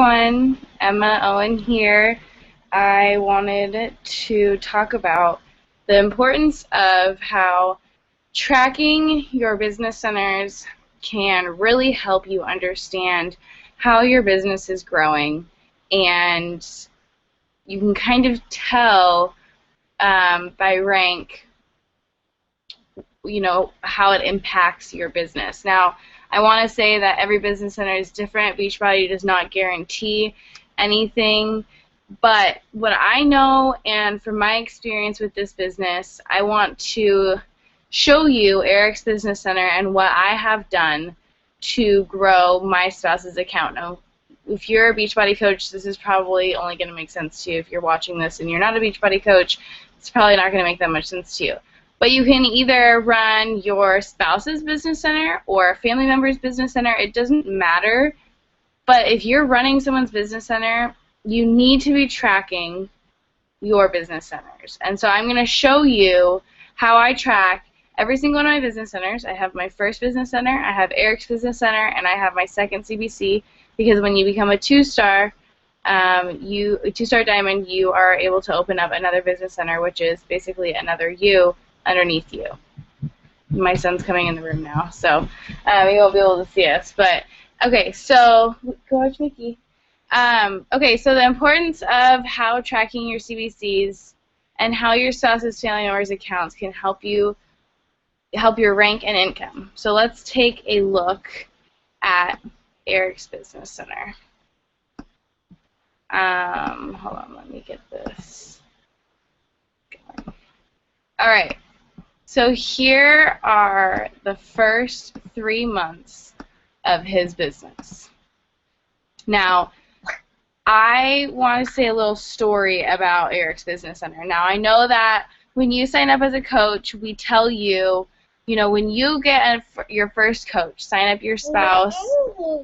everyone, Emma Owen here. I wanted to talk about the importance of how tracking your business centers can really help you understand how your business is growing, and you can kind of tell by rank, how it impacts your business. Now, I want to say that every business center is different. Beachbody does not guarantee anything, but what I know, and from my experience with this business, I want to show you Eric's Business Center and what I have done to grow my spouse's account. Now, if you're a Beachbody coach, this is probably only going to make sense to you. If you're watching this and you're not a Beachbody coach, it's probably not going to make that much sense to you. But you can either run your spouse's business center or a family member's business center. It doesn't matter. But if you're running someone's business center, you need to be tracking your business centers. And so I'm going to show you how I track every single one of my business centers. I have my first business center, I have Eric's Business Center, and I have my second CBC, because when you become a two-star diamond, you are able to open up another business center, which is basically another you underneath you. My son's coming in the room now, so he won't be able to see us. But okay, so go watch Mickey. Okay, so the importance of how tracking your CBCs and how your spouse's family members' accounts can help your rank and income. So let's take a look at Eric's Business Center. Hold on, let me get this going. All right. So here are the first 3 months of his business. Now, I want to say a little story about Eric's Business Center. Now, I know that when you sign up as a coach, we tell you, when you get your first coach, sign up your spouse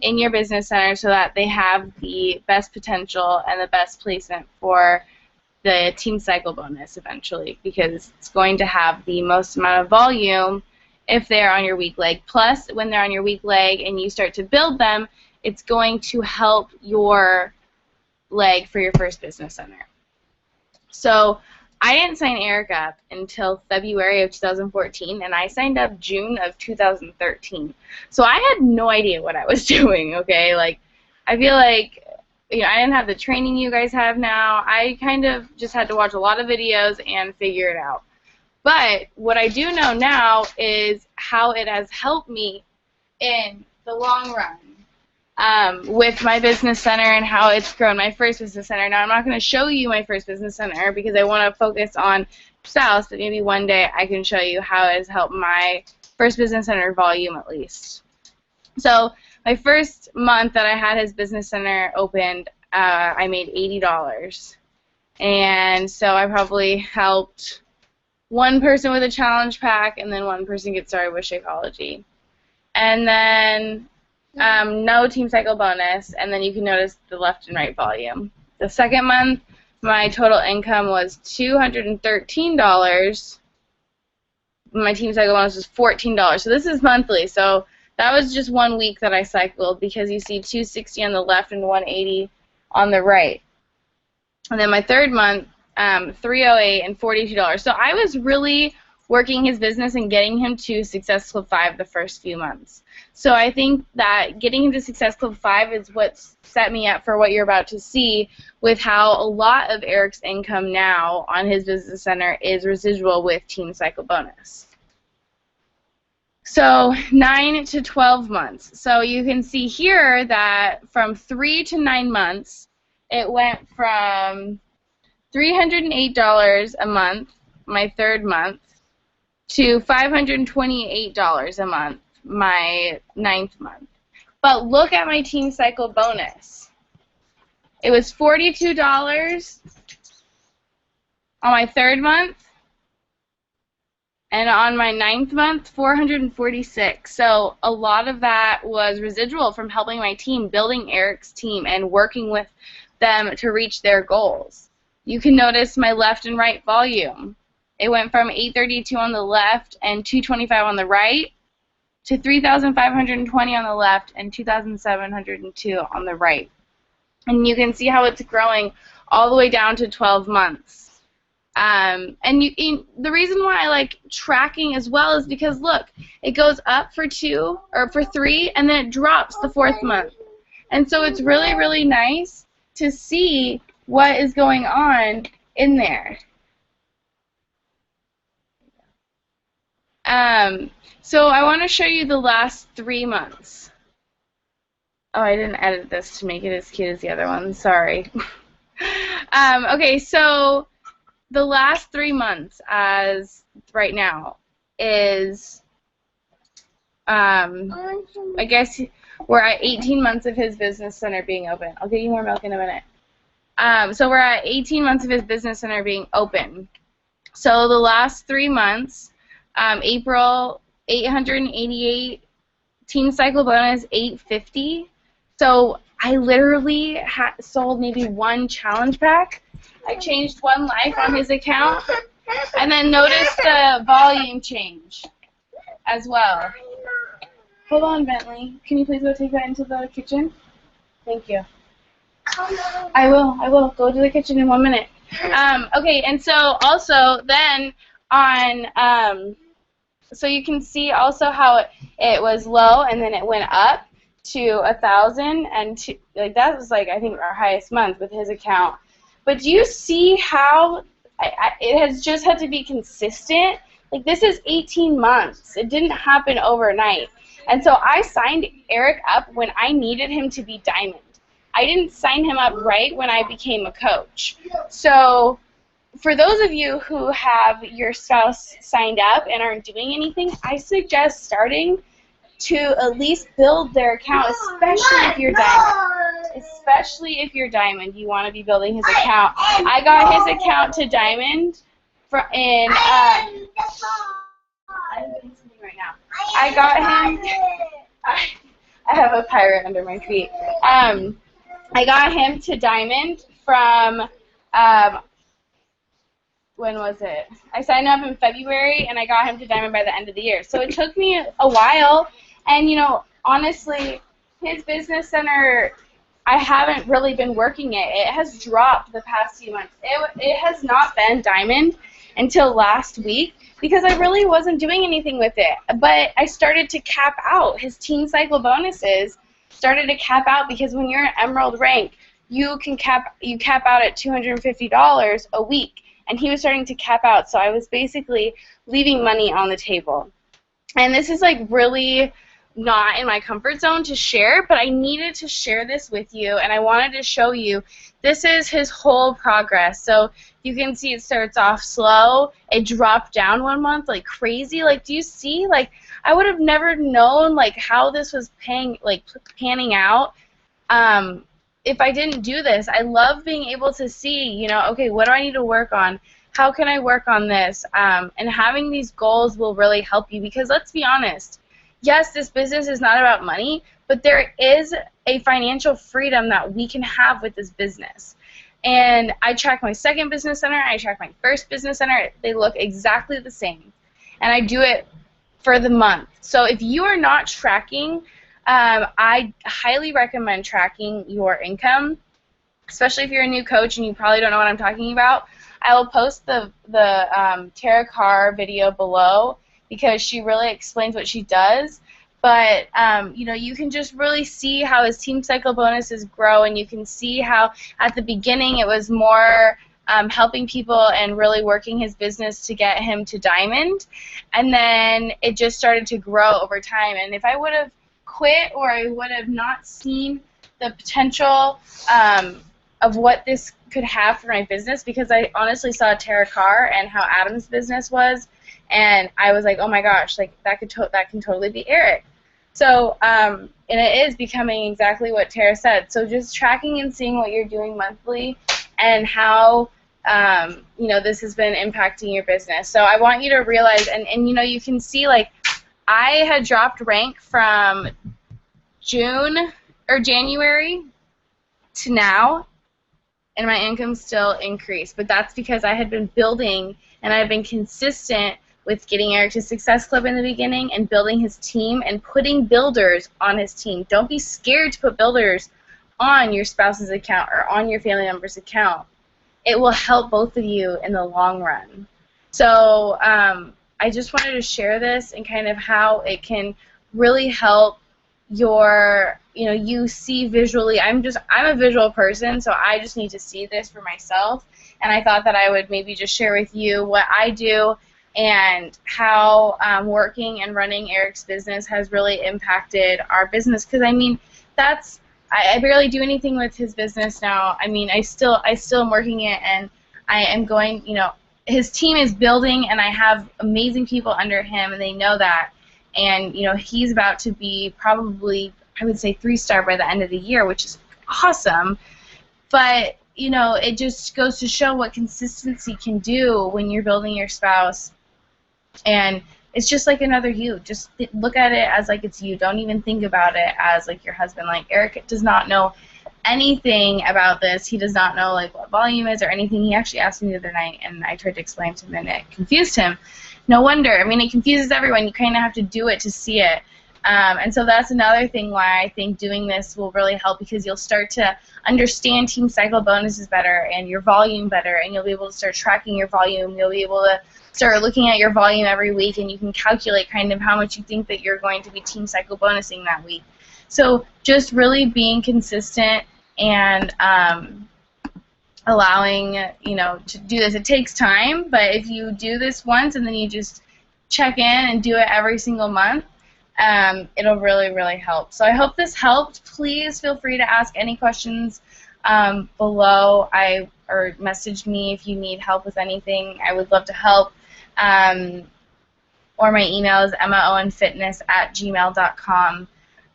in your business center so that they have the best potential and the best placement for the Team Cycle bonus eventually, because it's going to have the most amount of volume if they're on your weak leg. Plus, when they're on your weak leg and you start to build them, it's going to help your leg for your first business center. So I didn't sign Eric up until February of 2014, and I signed up June of 2013. So I had no idea what I was doing, okay? Like, I feel like I didn't have the training you guys have now. I kind of just had to watch a lot of videos and figure it out. But what I do know now is how it has helped me in the long run with my business center and how it's grown my first business center. Now, I'm not going to show you my first business center because I want to focus on spouse, but maybe one day I can show you how it has helped my first business center volume at least. So my first month that I had his business center opened, I made $80. And so I probably helped one person with a challenge pack and then one person get started with Shakeology. And then no Team Cycle bonus, and then you can notice the left and right volume. The second month, my total income was $213. My Team Cycle bonus was $14. So this is monthly. So that was just 1 week that I cycled, because you see 260 on the left and 180 on the right. And then my third month, $308 and $42. So I was really working his business and getting him to Success Club 5 the first few months. So I think that getting him to Success Club 5 is what set me up for what you're about to see, with how a lot of Eric's income now on his business center is residual with Team Cycle bonus. So 9 to 12 months. So you can see here that from 3 to 9 months, it went from $308 a month, my third month, to $528 a month, my 9th month. But look at my Team Cycle bonus. It was $42 on my third month, and on my 9th month, $446. So a lot of that was residual from helping my team, building Eric's team, and working with them to reach their goals. You can notice my left and right volume. It went from 832 on the left and 225 on the right to 3,520 on the left and 2,702 on the right. And you can see how it's growing all the way down to 12 months. The reason why I like tracking as well is because, look, it goes up for 2 or for 3, and then it drops the 4th month. And so it's really, really nice to see what is going on in there. So I want to show you the last 3 months. Oh, I didn't edit this to make it as cute as the other one. Sorry. Okay, so the last 3 months, as right now, is I guess we're at 18 months of his business center being open. I'll get you more milk in a minute. So we're at 18 months of his business center being open. So the last 3 months, April, 888, Teen Cycle bonus, 850. So I literally sold maybe 1 challenge pack. I changed 1 life on his account, and then notice the volume change as well. Hold on, Bentley. Can you please go take that into the kitchen? Thank you. I will. Go to the kitchen in 1 minute. Okay, and so also then on, so you can see also how it was low and then it went up to 1,000, and like that was like I think our highest month with his account. But do you see how it has just had to be consistent? Like this is 18 months. It didn't happen overnight. And so I signed Eric up when I needed him to be diamond. I didn't sign him up right when I became a coach. So for those of you who have your spouse signed up and aren't doing anything, I suggest starting to at least build their account, especially if you're diamond. Especially if you're diamond, you want to be building his account. I got his account to diamond in I'm doing something right now. I got him. I have a pirate under my feet. I got him to diamond from when was it? I signed up in February, and I got him to diamond by the end of the year. So it took me a while, and you know, honestly, his business center, I haven't really been working it. It has dropped the past few months. It has not been diamond until last week because I really wasn't doing anything with it. But I started to cap out. His Teen Cycle bonuses started to cap out because when you're an Emerald rank, you cap out at $250 a week. And he was starting to cap out, so I was basically leaving money on the table. And this is like really not in my comfort zone to share, but I needed to share this with you, and I wanted to show you this is his whole progress. So you can see it starts off slow, it dropped down 1 month like crazy. Like, do you see? Like, I would have never known like how this was panning out if I didn't do this. I love being able to see, you know, okay, what do I need to work on? How can I work on this? And having these goals will really help you because let's be honest, yes, this business is not about money, but there is a financial freedom that we can have with this business. And I track my second business center, I track my first business center, they look exactly the same. And I do it for the month. So if you are not tracking, I highly recommend tracking your income, especially if you're a new coach and you probably don't know what I'm talking about. I will post the Tara Carr video below because she really explains what she does. But you know, you can just really see how his Teen Cycle bonuses grow, and you can see how at the beginning it was more helping people and really working his business to get him to diamond, and then it just started to grow over time. And if I would have quit or I would have not seen the potential of what this could have for my business, because I honestly saw Tara Carr and how Adam's business was, and I was like, oh my gosh, like that can totally be Eric. So and it is becoming exactly what Tara said. So just tracking and seeing what you're doing monthly and how you know, this has been impacting your business. So I want you to realize, and you know, you can see like I had dropped rank from June or January to now, and my income still increased. But that's because I had been building and I've been consistent with getting Eric to Success Club in the beginning and building his team and putting builders on his team. Don't be scared to put builders on your spouse's account or on your family member's account, it will help both of you in the long run. So I just wanted to share this and kind of how it can really help your, you see visually. I'm a visual person, so I just need to see this for myself. And I thought that I would maybe just share with you what I do and how working and running Eric's business has really impacted our business. Because, I mean, I barely do anything with his business now. I mean, I still am working it, and I am going, his team is building, and I have amazing people under him, and they know that. And, he's about to be probably, I would say, 3-star by the end of the year, which is awesome. But, it just goes to show what consistency can do when you're building your spouse. And it's just like another you. Just look at it as like it's you. Don't even think about it as like your husband. Like, Eric does not know anything about this. He does not know like what volume is or anything. He actually asked me the other night, and I tried to explain to him, and it confused him. No wonder. I mean, it confuses everyone. You kind of have to do it to see it. And so that's another thing why I think doing this will really help, because you'll start to understand team cycle bonuses better and your volume better, and you'll be able to start tracking your volume. You'll be able to start looking at your volume every week, and you can calculate kind of how much you think that you're going to be team cycle bonusing that week. So just really being consistent and allowing, to do this. It takes time, but if you do this once and then you just check in and do it every single month, it'll really, really help. So I hope this helped. Please feel free to ask any questions below, or message me if you need help with anything. I would love to help. Or my email is emmaowenfitness@gmail.com.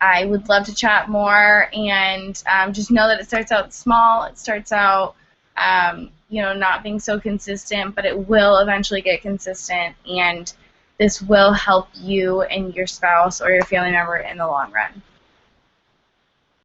I would love to chat more, and just know that it starts out small. It starts out not being so consistent, but it will eventually get consistent, and this will help you and your spouse or your family member in the long run.